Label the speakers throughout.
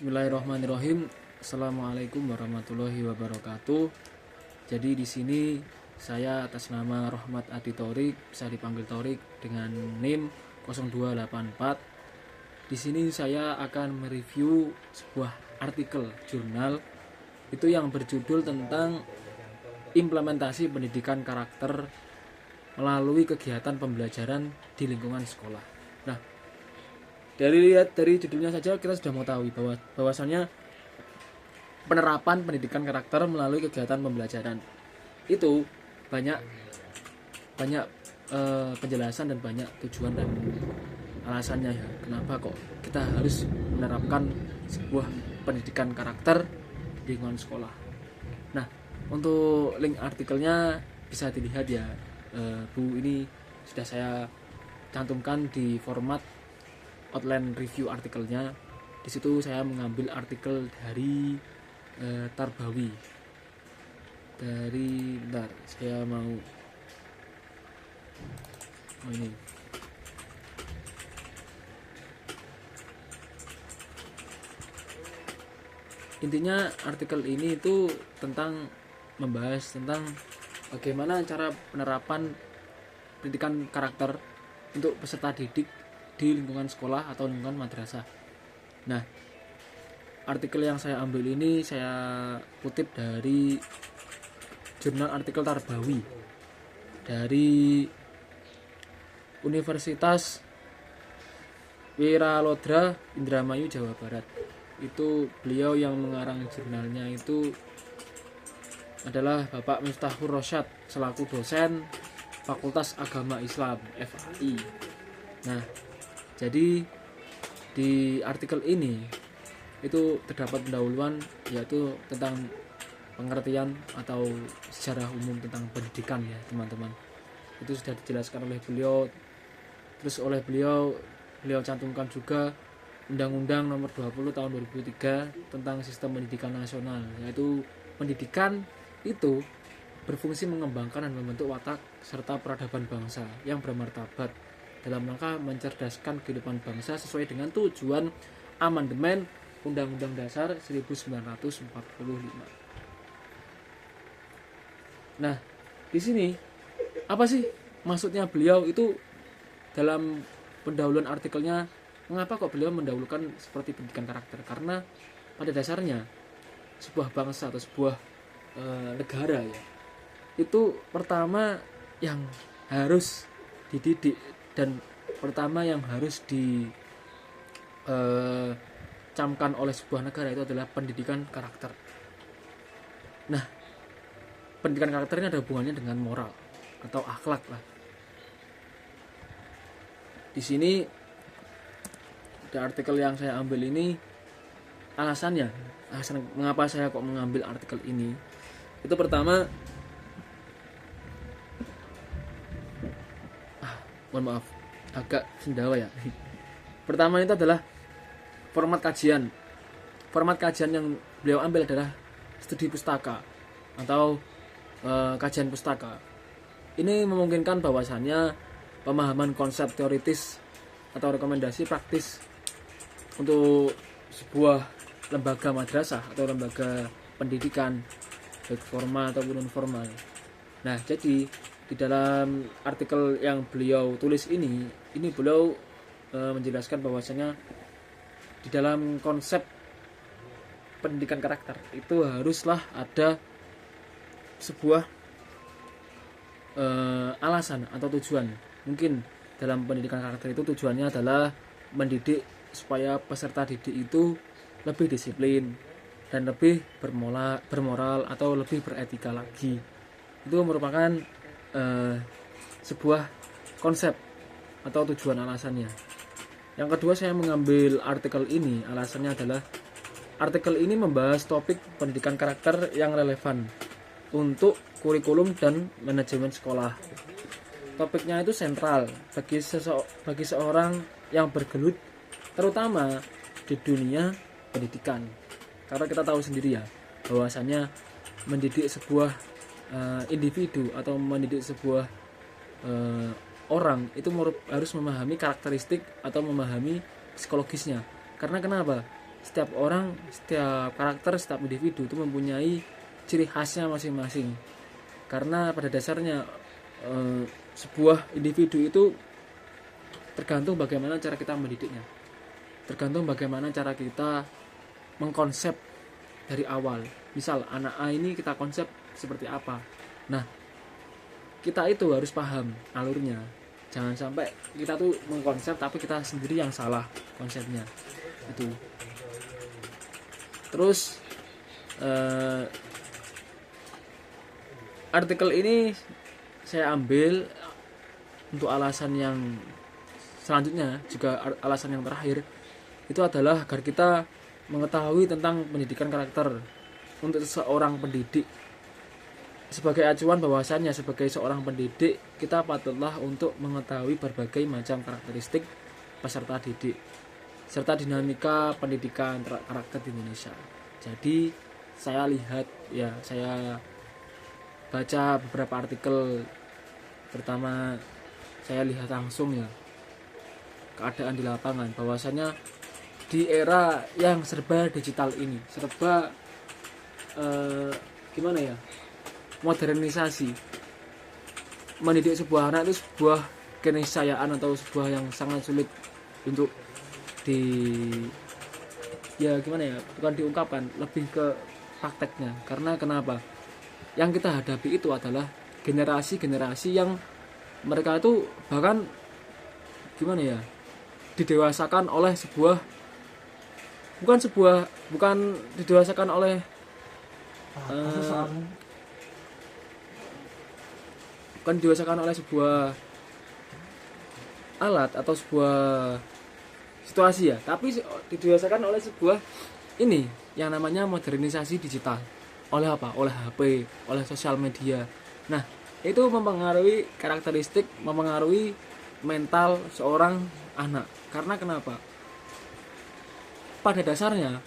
Speaker 1: Bismillahirrahmanirrahim. Assalamualaikum warahmatullahi wabarakatuh. Jadi di sini saya atas nama Rohmat Adi Thorik, bisa dipanggil Thorik dengan NIM 0284. Di sini saya akan mereview sebuah artikel jurnal itu yang berjudul tentang implementasi pendidikan karakter melalui kegiatan pembelajaran di lingkungan sekolah. Nah, dari judulnya saja kita sudah mengetahui bahwasannya penerapan pendidikan karakter melalui kegiatan pembelajaran itu banyak penjelasan dan banyak tujuan dan alasannya ya. Kenapa kok kita harus menerapkan sebuah pendidikan karakter di lingkungan sekolah. Nah, untuk link artikelnya bisa dilihat ya, Bu, ini sudah saya cantumkan di format outline review artikelnya. Di situ saya mengambil artikel dari Tarbawi. Saya mau ini. Intinya artikel ini itu membahas tentang bagaimana cara penerapan pendidikan karakter untuk peserta didik di lingkungan sekolah atau lingkungan madrasah. Nah, artikel yang saya ambil ini saya kutip dari jurnal artikel Tarbawi dari Universitas Wiralodra Indramayu, Jawa Barat. Itu beliau yang mengarang jurnalnya itu adalah Bapak Miftahur Rosyad selaku dosen Fakultas Agama Islam FAI. Nah, jadi di artikel ini itu terdapat pendahuluan, yaitu tentang pengertian atau sejarah umum tentang pendidikan ya teman-teman. Itu sudah dijelaskan oleh beliau. Terus oleh beliau cantumkan juga Undang-Undang Nomor 20 Tahun 2003 tentang Sistem Pendidikan Nasional, yaitu pendidikan itu berfungsi mengembangkan dan membentuk watak serta peradaban bangsa yang bermartabat dalam rangka mencerdaskan kehidupan bangsa sesuai dengan tujuan amandemen Undang-Undang Dasar 1945. Nah, di sini apa sih maksudnya beliau itu dalam pendahuluan artikelnya? Mengapa kok beliau mendahulukan seperti pendidikan karakter? Karena pada dasarnya sebuah bangsa atau sebuah negara ya, itu pertama yang harus dididik dan pertama yang harus dicamkan oleh sebuah negara itu adalah pendidikan karakter. Nah, pendidikan karakter ini ada hubungannya dengan moral atau akhlak lah. Di sini di artikel yang saya ambil ini alasan mengapa saya kok mengambil artikel ini. Itu pertama, mohon maaf agak sendawa ya. Pertama itu adalah format kajian. Format kajian yang beliau ambil adalah studi pustaka atau kajian pustaka. Ini memungkinkan bahwasannya pemahaman konsep teoritis atau rekomendasi praktis untuk sebuah lembaga madrasah atau lembaga pendidikan baik formal ataupun non formal. Nah, jadi di dalam artikel yang beliau tulis ini beliau menjelaskan bahwasanya di dalam konsep pendidikan karakter itu haruslah ada sebuah alasan atau tujuan. Mungkin dalam pendidikan karakter itu tujuannya adalah mendidik supaya peserta didik itu lebih disiplin dan lebih bermoral atau lebih beretika lagi. Itu merupakan sebuah konsep atau tujuan alasannya. Yang kedua, saya mengambil artikel ini, alasannya adalah artikel ini membahas topik pendidikan karakter yang relevan untuk kurikulum dan manajemen sekolah. Topiknya itu sentral bagi seorang yang bergelut terutama di dunia pendidikan. Karena kita tahu sendiri ya bahwasannya mendidik sebuah individu atau mendidik sebuah orang itu harus memahami karakteristik atau memahami psikologisnya. Karena kenapa? setiap orang, setiap karakter, setiap individu itu mempunyai ciri khasnya masing-masing. Karena pada dasarnya sebuah individu itu tergantung bagaimana cara kita mendidiknya, tergantung bagaimana cara kita mengkonsep dari awal. Misal anak A ini kita konsep seperti apa, nah kita itu harus paham alurnya. Jangan sampai kita tuh mengkonsep tapi kita sendiri yang salah konsepnya itu. Terus artikel ini saya ambil untuk alasan yang selanjutnya, juga alasan yang terakhir itu adalah agar kita mengetahui tentang pendidikan karakter untuk seorang pendidik. Sebagai acuan bahwasannya sebagai seorang pendidik kita patutlah untuk mengetahui berbagai macam karakteristik peserta didik serta dinamika pendidikan karakter di Indonesia. Jadi saya lihat ya, saya baca beberapa artikel, pertama saya lihat langsung ya keadaan di lapangan, bahwasanya di era yang serba digital ini, serba gimana ya, modernisasi, mendidik sebuah anak itu sebuah keniscayaan atau sebuah yang sangat sulit untuk bukan diungkapkan, lebih ke prakteknya. Karena kenapa? Yang kita hadapi itu adalah generasi-generasi yang mereka itu bahkan didewasakan oleh bukan didewasakan oleh bukan didewasakan oleh sebuah alat atau sebuah situasi ya, tapi didewasakan oleh sebuah ini yang namanya modernisasi digital. Oleh apa? Oleh HP, oleh sosial media. Nah, itu mempengaruhi karakteristik, mempengaruhi mental seorang anak. Karena kenapa? Pada dasarnya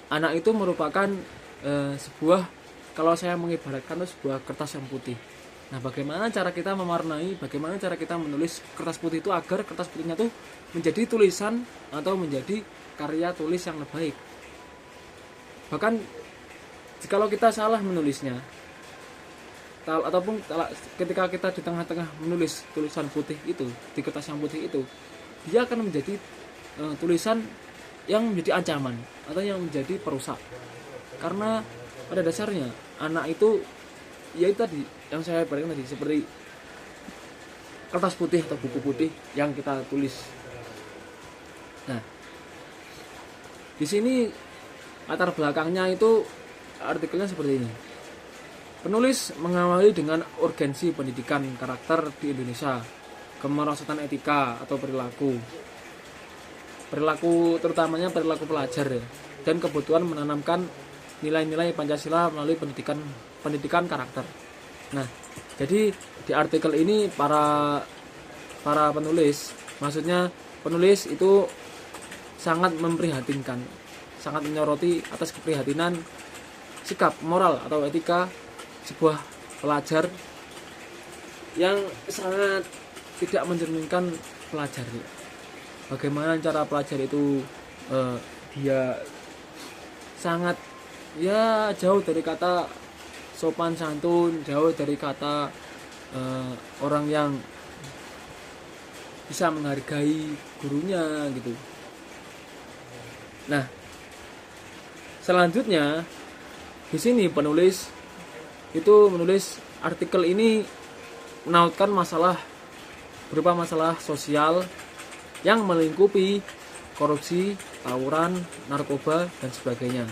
Speaker 1: anak itu merupakan sebuah, kalau saya mengibaratkan itu sebuah kertas yang putih. Nah, bagaimana cara kita mewarnai, bagaimana cara kita menulis kertas putih itu agar kertas putihnya itu menjadi tulisan atau menjadi karya tulis yang lebih baik. Bahkan jikalau kita salah menulisnya, ataupun ketika kita di tengah-tengah menulis tulisan putih itu di kertas yang putih itu, dia akan menjadi tulisan yang menjadi ancaman atau yang menjadi perusak. Karena pada dasarnya anak itu ya itu tadi yang saya berikan tadi, seperti kertas putih atau buku putih yang kita tulis. Nah, di sini latar belakangnya itu artikelnya seperti ini. Penulis mengawali dengan urgensi pendidikan karakter di Indonesia, kemerosotan etika atau perilaku terutamanya perilaku pelajar ya, dan kebutuhan menanamkan nilai-nilai Pancasila melalui pendidikan karakter. Nah, jadi di artikel ini para penulis, maksudnya penulis itu sangat memprihatinkan, sangat menyoroti atas keprihatinan sikap moral atau etika sebuah pelajar yang sangat tidak mencerminkan pelajar. Bagaimana cara pelajar itu dia sangat jauh dari kata sopan santun, jauh dari kata orang yang bisa menghargai gurunya gitu. Nah, selanjutnya di sini penulis itu menulis artikel ini menautkan masalah berupa masalah sosial yang melingkupi korupsi, tawuran, narkoba dan sebagainya,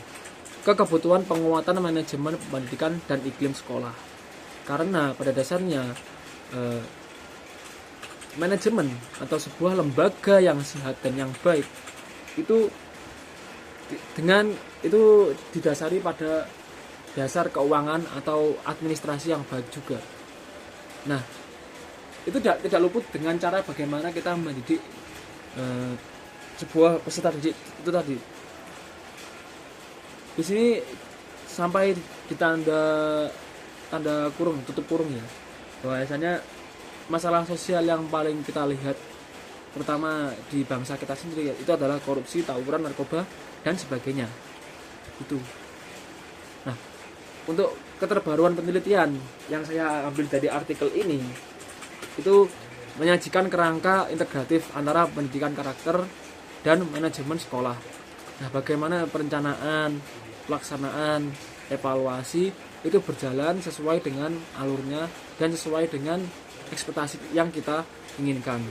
Speaker 1: ke kebutuhan penguatan manajemen pendidikan dan iklim sekolah. Karena pada dasarnya manajemen atau sebuah lembaga yang sehat dan yang baik itu didasari pada dasar keuangan atau administrasi yang baik juga. Nah, itu tidak luput dengan cara bagaimana kita mendidik sebuah peserta didik itu tadi. Di sini sampai di tanda kurung, tutup kurung ya, bahwasanya masalah sosial yang paling kita lihat terutama di bangsa kita sendiri, itu adalah korupsi, tawuran, narkoba dan sebagainya. Itu. Nah, untuk keterbaruan penelitian yang saya ambil dari artikel ini, itu menyajikan kerangka integratif antara pendidikan karakter dan manajemen sekolah. Nah, bagaimana perencanaan, pelaksanaan, evaluasi itu berjalan sesuai dengan alurnya dan sesuai dengan ekspektasi yang kita inginkan.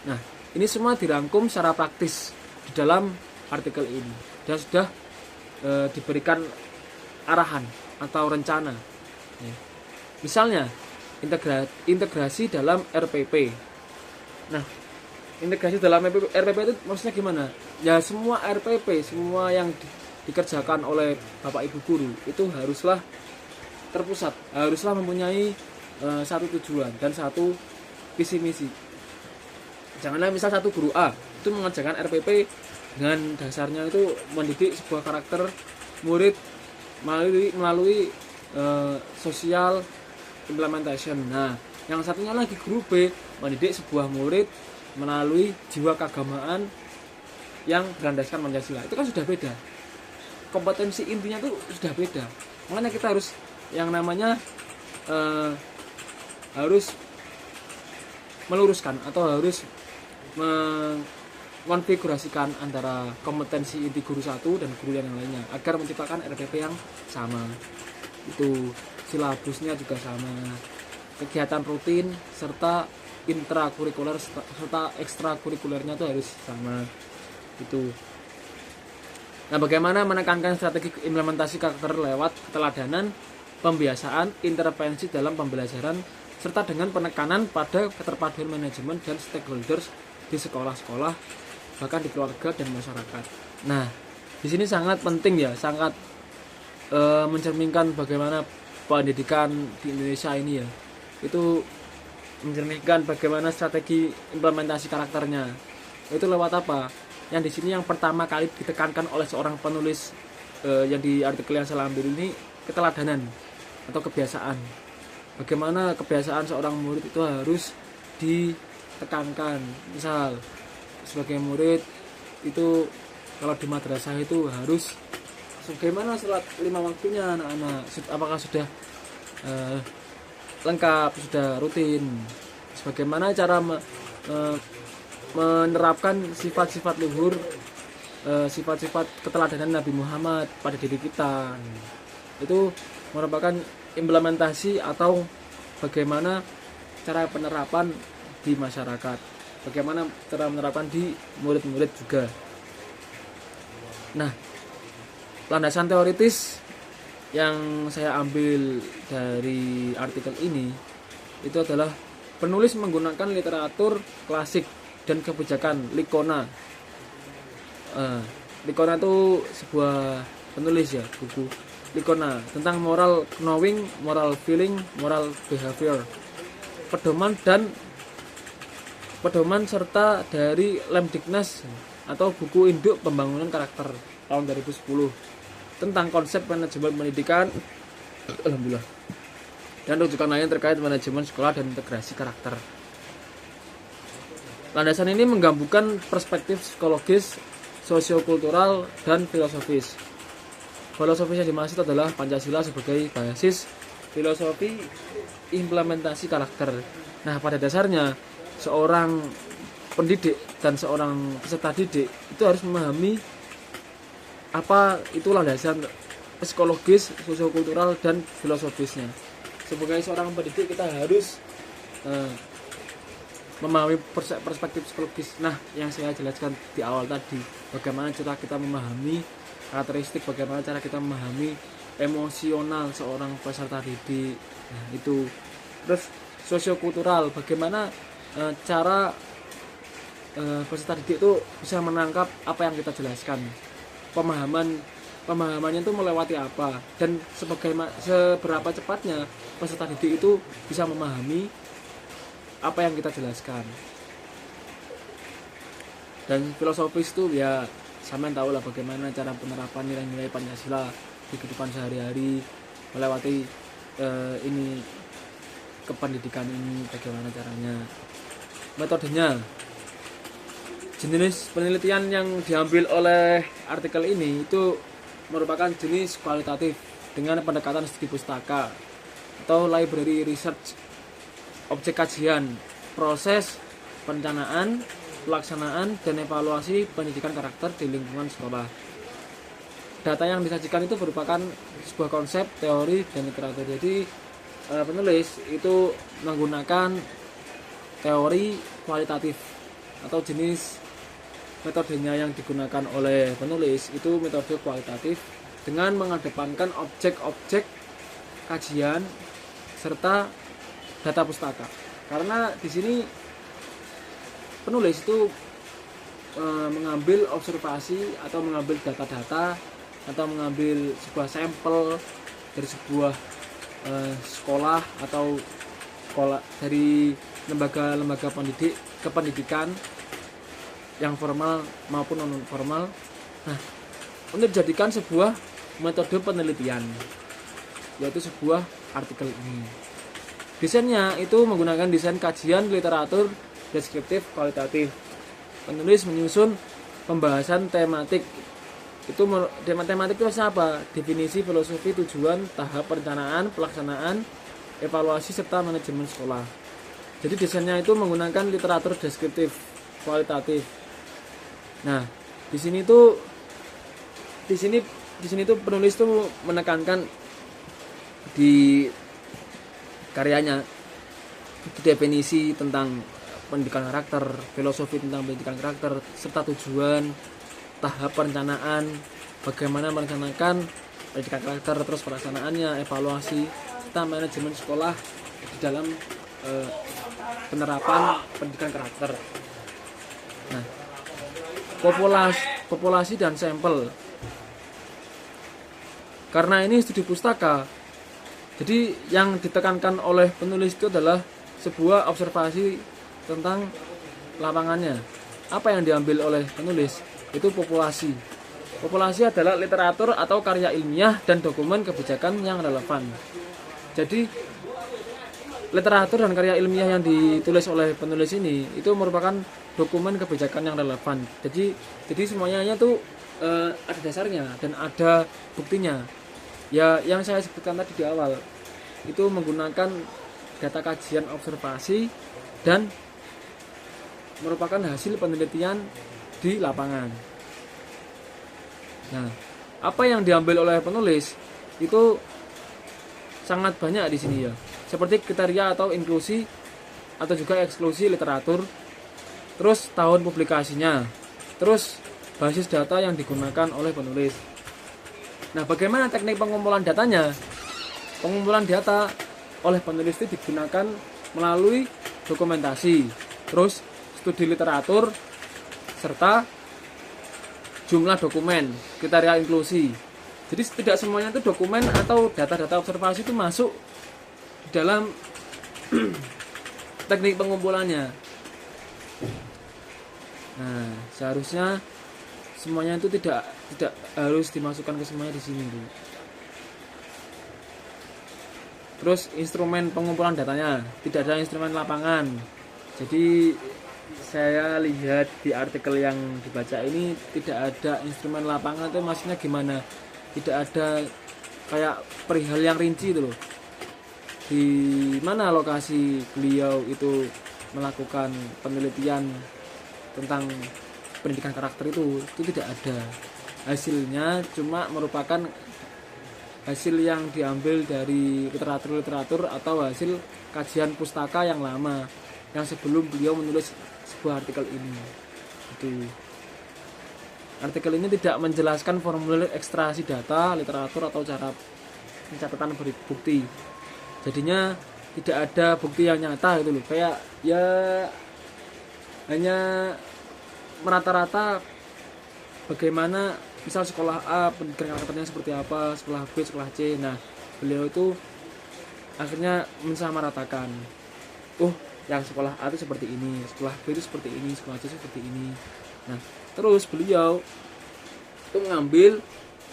Speaker 1: Nah, ini semua dirangkum secara praktis di dalam artikel ini dan sudah diberikan arahan atau rencana. Misalnya integrasi dalam RPP. Nah, integrasi dalam RPP itu maksudnya gimana? Ya semua RPP, semua yang dikerjakan oleh Bapak Ibu guru itu haruslah terpusat, haruslah mempunyai satu tujuan dan satu visi misi. Janganlah misal satu guru A itu mengerjakan RPP dengan dasarnya itu mendidik sebuah karakter murid melalui social implementation. Nah, yang satunya lagi guru B mendidik sebuah murid melalui jiwa keagamaan yang berlandaskan Pancasila. Itu kan sudah beda. Kompetensi intinya tuh sudah beda. Makanya kita harus yang namanya harus meluruskan atau harus mengkonfigurasikan antara kompetensi inti guru satu dan guru yang lainnya agar menciptakan RPP yang sama. Itu silabusnya juga sama, kegiatan rutin serta intrakurikuler serta ekstrakurikulernya itu harus sama. Itu. Nah, bagaimana menekankan strategi implementasi karakter lewat keteladanan, pembiasaan, intervensi dalam pembelajaran serta dengan penekanan pada keterpaduan manajemen dan stakeholders di sekolah-sekolah, bahkan di keluarga dan masyarakat. Nah, di sini sangat penting ya, sangat mencerminkan bagaimana pendidikan di Indonesia ini ya. Itu mencerminkan bagaimana strategi implementasi karakternya. Itu lewat apa? Yang di sini yang pertama kali ditekankan oleh seorang penulis yang di artikel yang saya ambil ini, keteladanan atau kebiasaan. Bagaimana kebiasaan seorang murid itu harus ditekankan. Misal sebagai murid itu kalau di madrasah itu harus bagaimana sholat 5 waktunya anak-anak, apakah sudah lengkap, sudah rutin, bagaimana cara menerapkan sifat-sifat luhur, sifat-sifat keteladanan Nabi Muhammad pada diri kita. Itu merupakan implementasi atau bagaimana cara penerapan di masyarakat, bagaimana cara menerapkan di murid-murid juga. Nah, landasan teoritis yang saya ambil dari artikel ini itu adalah penulis menggunakan literatur klasik dan kebijakan Likona. Likona itu sebuah penulis ya, buku Likona tentang moral knowing, moral feeling, moral behavior, pedoman serta dari Lemdiknas atau buku induk pembangunan karakter tahun 2010 tentang konsep manajemen pendidikan, alhamdulillah, dan rujukan lain terkait manajemen sekolah dan integrasi karakter. Landasan ini menggabungkan perspektif psikologis, sosiokultural, dan filosofis. Filosofis yang dimaksud adalah Pancasila sebagai basis filosofi implementasi karakter. Nah, pada dasarnya seorang pendidik dan seorang peserta didik itu harus memahami apa itu landasan psikologis, sosiokultural, dan filosofisnya. Sebagai seorang pendidik kita harus memahami perspektif psikologis. Nah, yang saya jelaskan di awal tadi, bagaimana cara kita memahami karakteristik, bagaimana cara kita memahami emosional seorang peserta didik. Nah, itu. Terus sosiokultural, bagaimana cara peserta didik itu bisa menangkap apa yang kita jelaskan. Pemahamannya itu melewati apa, dan seberapa cepatnya peserta didik itu bisa memahami apa yang kita jelaskan. Dan filosofis itu ya sampean tahu lah bagaimana cara penerapan nilai-nilai Pancasila di kehidupan sehari-hari, melewati ini kependidikan ini bagaimana caranya. metodenya. Jenis penelitian yang diambil oleh artikel ini itu merupakan jenis kualitatif dengan pendekatan studi pustaka atau library research, objek kajian, proses perencanaan, pelaksanaan, dan evaluasi pendidikan karakter di lingkungan sekolah. Data yang disajikan itu merupakan sebuah konsep, teori, dan literatur. Jadi penulis itu menggunakan teori kualitatif atau jenis metodenya yang digunakan oleh penulis itu metode kualitatif dengan mengedepankan objek-objek kajian serta data pustaka. Karena di sini penulis itu mengambil observasi atau mengambil data-data atau mengambil sebuah sampel dari sebuah sekolah atau sekolah dari lembaga-lembaga kependidikan yang formal maupun non formal. Nah, untuk dijadikan sebuah metode penelitian, yaitu sebuah artikel ini. Desainnya itu menggunakan desain kajian literatur deskriptif kualitatif. Penulis menyusun pembahasan tematik. Itu tematik itu apa? Definisi, filosofi, tujuan, tahap perencanaan, pelaksanaan, evaluasi serta manajemen sekolah. Jadi desainnya itu menggunakan literatur deskriptif kualitatif. Nah, di sini tuh penulis tuh menekankan di karyanya definisi tentang pendidikan karakter, filosofi tentang pendidikan karakter, serta tujuan, tahap perencanaan, bagaimana merencanakan pendidikan karakter, terus pelaksanaannya, evaluasi, serta manajemen sekolah di dalam penerapan pendidikan karakter. Nah, populasi dan sampel. Karena ini studi pustaka, jadi yang ditekankan oleh penulis itu adalah sebuah observasi tentang lapangannya. Apa yang diambil oleh penulis? Itu populasi. Populasi adalah literatur atau karya ilmiah dan dokumen kebijakan yang relevan. Jadi literatur dan karya ilmiah yang ditulis oleh penulis ini itu merupakan dokumen kebijakan yang relevan. Jadi semuanya tuh ada dasarnya dan ada buktinya. Ya, yang saya sebutkan tadi di awal itu menggunakan data kajian observasi dan merupakan hasil penelitian di lapangan. Nah, apa yang diambil oleh penulis itu sangat banyak di sini ya. Seperti kriteria atau inklusi atau juga eksklusi literatur, terus tahun publikasinya, terus basis data yang digunakan oleh penulis. Nah, bagaimana teknik pengumpulan datanya? Pengumpulan data oleh penulis itu digunakan melalui dokumentasi, terus studi literatur, serta jumlah dokumen, kriteria inklusi. Jadi tidak semuanya itu dokumen atau data-data observasi itu masuk dalam teknik pengumpulannya. Nah, seharusnya semuanya itu tidak harus dimasukkan ke semuanya di sini. Terus instrumen pengumpulan datanya, tidak ada instrumen lapangan. Jadi saya lihat di artikel yang dibaca ini tidak ada instrumen lapangan. Itu maksudnya gimana? Tidak ada kayak perihal yang rinci itu loh. Di mana lokasi beliau itu melakukan penelitian tentang pendidikan karakter itu tidak ada. Hasilnya cuma merupakan hasil yang diambil dari literatur atau hasil kajian pustaka yang lama, yang sebelum beliau menulis sebuah artikel ini. Itu artikel ini tidak menjelaskan formulir ekstraksi data, literatur atau cara pencatatan bukti. Jadinya tidak ada bukti yang nyata gitu loh. Kayak ya hanya merata-rata bagaimana misal sekolah A pendidikan karakternya seperti apa, sekolah B, sekolah C. Nah, beliau itu akhirnya mensamaratakan. Yang sekolah A itu seperti ini, sekolah B itu seperti ini, sekolah C seperti ini. Nah, terus beliau itu mengambil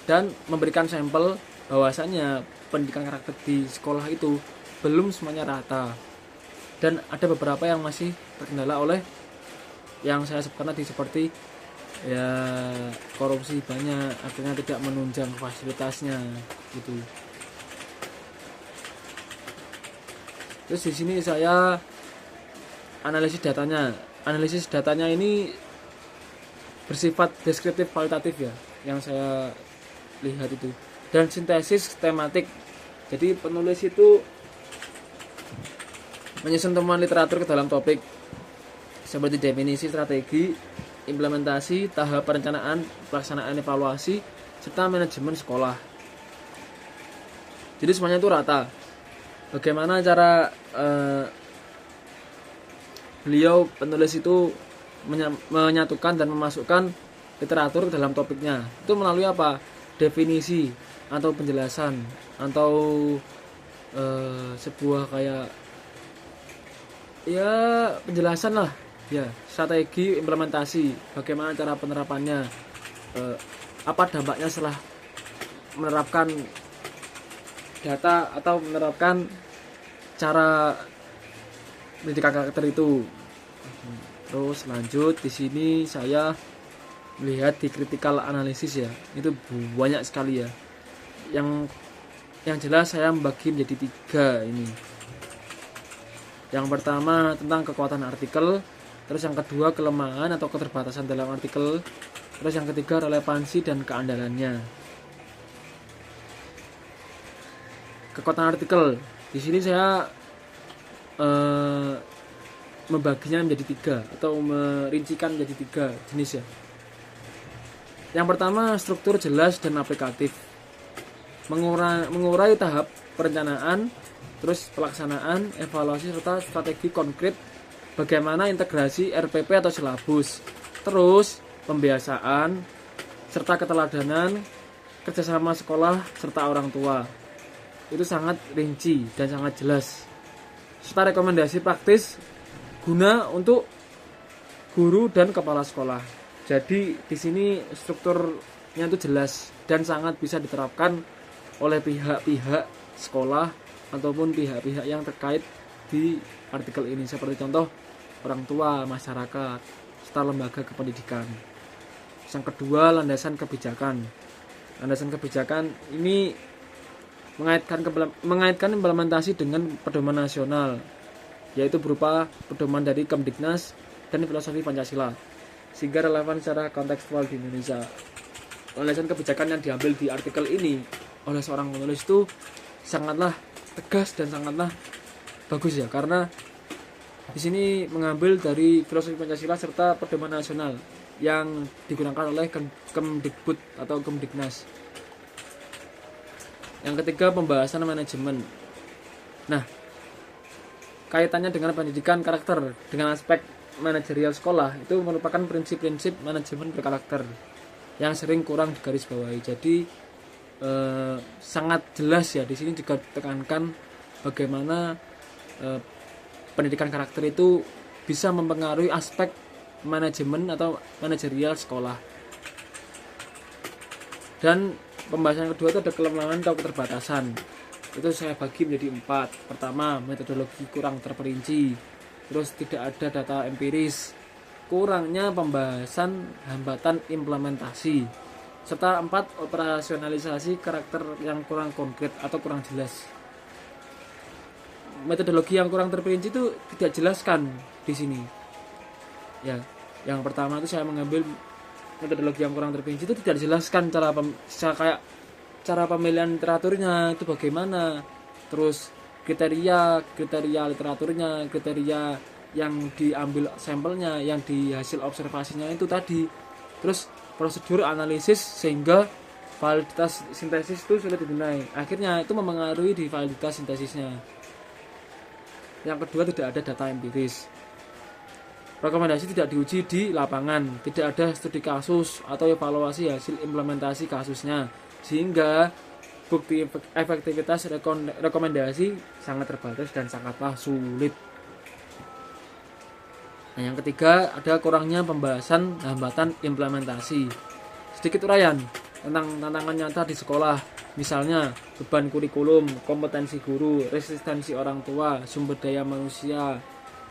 Speaker 1: dan memberikan sampel bahwasannya pendidikan karakter di sekolah itu belum semuanya rata. Dan ada beberapa yang masih terkendala oleh yang saya sebutkan tadi, seperti ya korupsi banyak, akhirnya tidak menunjang fasilitasnya gitu. Terus di sini saya analisis datanya. Analisis datanya ini bersifat deskriptif kualitatif ya, yang saya lihat itu, dan sintesis tematik. Jadi penulis itu menyusun temuan literatur ke dalam topik seperti definisi, strategi, implementasi, tahap perencanaan, pelaksanaan, evaluasi, serta manajemen sekolah. Jadi semuanya itu rata. Bagaimana cara beliau penulis itu menyatukan dan memasukkan literatur ke dalam topiknya? Itu melalui apa? Definisi atau penjelasan atau sebuah kayak ya penjelasan lah ya, strategi, implementasi, bagaimana cara penerapannya, apa dampaknya setelah menerapkan data atau menerapkan cara pendidikan karakter itu. Terus lanjut di sini saya melihat di critical analysis ya, itu banyak sekali ya. Yang jelas saya membagi menjadi 3 ini. Yang pertama tentang kekuatan artikel, terus yang kedua kelemahan atau keterbatasan dalam artikel, terus yang ketiga relevansi dan keandalannya. Kekuatan artikel, di sini saya membaginya menjadi 3 atau merincikan menjadi 3 jenis ya. Yang pertama struktur jelas dan aplikatif, mengurai tahap perencanaan, terus pelaksanaan, evaluasi, serta strategi konkret bagaimana integrasi RPP atau silabus, terus pembiasaan, serta keteladanan, kerjasama sekolah, serta orang tua. Itu sangat rinci dan sangat jelas. Serta rekomendasi praktis guna untuk guru dan kepala sekolah. Jadi di sini strukturnya itu jelas dan sangat bisa diterapkan oleh pihak-pihak sekolah ataupun pihak-pihak yang terkait di artikel ini, seperti contoh orang tua, masyarakat, serta lembaga kependidikan. Yang kedua, landasan kebijakan. Landasan kebijakan ini mengaitkan implementasi dengan pedoman nasional, yaitu berupa pedoman dari Kemdiknas dan filosofi Pancasila, sehingga relevan secara kontekstual di Indonesia. Landasan kebijakan yang diambil di artikel ini oleh seorang penulis itu sangatlah tegas dan sangatlah bagus ya, karena di sini mengambil dari filosofi Pancasila serta pedoman nasional yang digunakan oleh Kemdikbud atau Kemdiknas. Yang ketiga, pembahasan manajemen. Nah, kaitannya dengan pendidikan karakter dengan aspek manajerial sekolah itu merupakan prinsip-prinsip manajemen berkarakter yang sering kurang digarisbawahi. Jadi sangat jelas ya, di sini juga ditekankan bagaimana pendidikan karakter itu bisa mempengaruhi aspek manajemen atau manajerial sekolah. Dan pembahasan kedua itu ada kelemahan atau keterbatasan. Itu saya bagi menjadi 4. Pertama, metodologi kurang terperinci, terus tidak ada data empiris, kurangnya pembahasan hambatan implementasi, serta 4, operasionalisasi karakter yang kurang konkret atau kurang jelas. Metodologi yang kurang terperinci itu tidak jelaskan di sini. Ya, yang pertama itu saya mengambil metodologi yang kurang terperinci itu tidak dijelaskan cara pemilihan literaturnya itu bagaimana, terus kriteria literaturnya, kriteria yang diambil sampelnya, yang di hasil observasinya itu tadi, terus prosedur analisis sehingga validitas sintesis itu sulit dinilai. Akhirnya itu mempengaruhi di validitas sintesisnya. Yang kedua, tidak ada data empiris. Rekomendasi tidak diuji di lapangan, tidak ada studi kasus atau evaluasi hasil implementasi kasusnya, sehingga bukti efektivitas rekomendasi sangat terbatas dan sangatlah sulit. Nah, yang ketiga, ada kurangnya pembahasan hambatan implementasi. Sedikit uraian tentang tantangan nyata di sekolah. Misalnya beban kurikulum, kompetensi guru, resistensi orang tua, sumber daya manusia,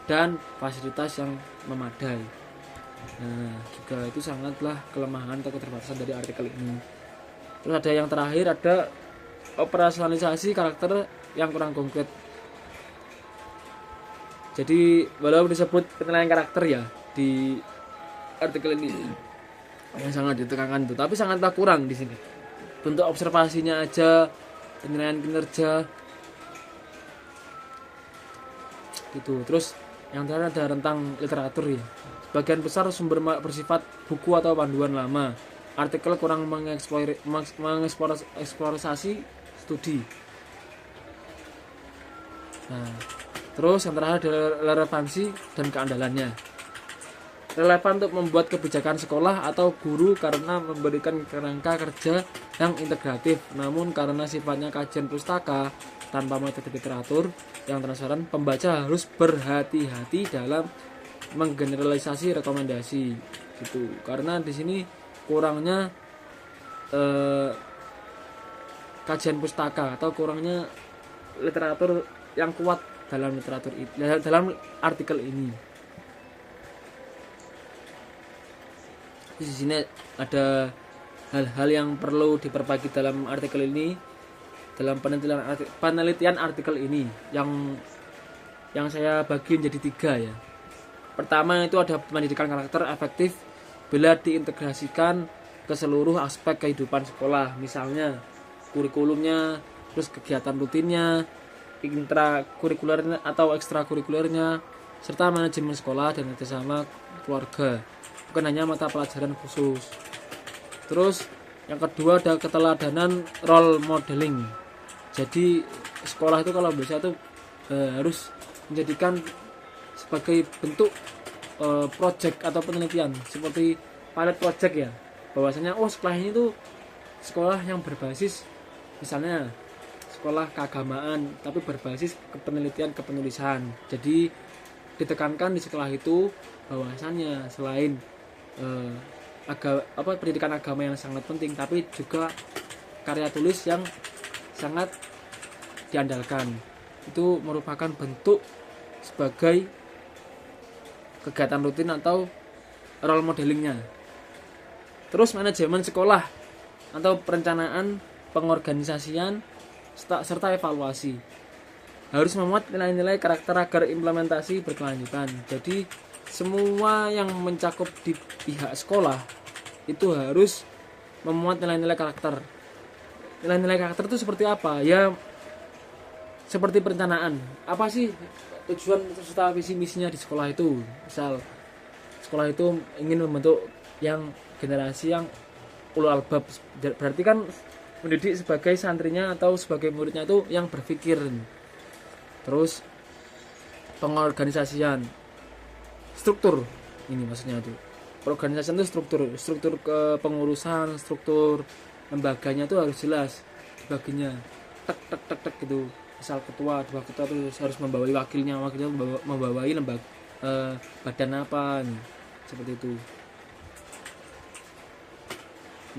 Speaker 1: dan fasilitas yang memadai. Nah, juga itu sangatlah kelemahan atau keterbatasan dari artikel ini. Terus ada yang terakhir, ada operasionalisasi karakter yang kurang konkret. Jadi walaupun disebut penilaian karakter ya di artikel ini yang sangat ditekankan itu, tapi sangatlah kurang di sini. Bentuk observasinya aja, penilaian kinerja gitu. Terus yang terakhir ada rentang literatur ya. Sebagian besar sumber bersifat buku atau panduan lama. Artikel kurang mengeksplorasi studi. Nah, terus yang terakhir adalah relevansi dan keandalannya. Relevan untuk membuat kebijakan sekolah atau guru karena memberikan kerangka kerja yang integratif, namun karena sifatnya kajian pustaka tanpa metode literatur yang transparan, pembaca harus berhati-hati dalam menggeneralisasi rekomendasi gitu. Karena di sini kurangnya kajian pustaka atau kurangnya literatur yang kuat dalam artikel ini. Di sini ada hal-hal yang perlu diperbaiki dalam artikel ini, dalam penelitian artikel ini yang saya bagi menjadi 3 ya. Pertama itu ada pendidikan karakter efektif bila diintegrasikan ke seluruh aspek kehidupan sekolah, misalnya kurikulumnya, terus kegiatan rutinnya, intrakurikulernya atau ekstrakurikulernya, serta manajemen sekolah dan kerjasama keluarga, bukan hanya mata pelajaran khusus. Terus yang kedua ada keteladanan role modeling. Jadi sekolah itu kalau bisa itu harus menjadikan sebagai bentuk project atau penelitian seperti pilot project ya, bahwasanya sekolah ini tuh sekolah yang berbasis misalnya sekolah keagamaan tapi berbasis kepenelitian kepenulisan. Jadi ditekankan di sekolah itu bahwasannya selain pendidikan agama yang sangat penting, tapi juga karya tulis yang sangat diandalkan. Itu merupakan bentuk sebagai kegiatan rutin atau role modelingnya. Terus manajemen sekolah atau perencanaan, pengorganisasian serta evaluasi harus memuat nilai-nilai karakter agar implementasi berkelanjutan. Jadi semua yang mencakup di pihak sekolah itu harus memuat nilai-nilai karakter. Nilai-nilai karakter itu seperti apa? Ya seperti perencanaan. Apa sih tujuan serta visi misinya di sekolah itu? Misal sekolah itu ingin membentuk yang generasi yang ulul albab, berarti kan mendidik sebagai santrinya atau sebagai muridnya itu yang berpikir. Terus pengorganisasian, struktur ini maksudnya itu. Pengorganisasian itu struktur kepengurusan, struktur lembaganya itu harus jelas baginya. Tek gitu. Misal ketua, dua ketua itu harus membawai wakilnya membawai lembaga badan apa nih, seperti itu.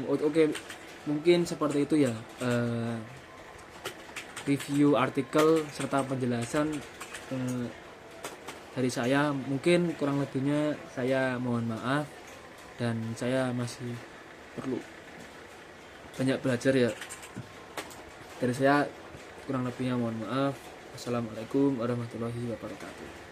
Speaker 1: Oke, mungkin seperti itu ya review artikel serta penjelasan dari saya. Mungkin kurang lebihnya saya mohon maaf, dan saya masih perlu banyak belajar ya. Dari saya kurang lebihnya mohon maaf. Assalamualaikum warahmatullahi wabarakatuh.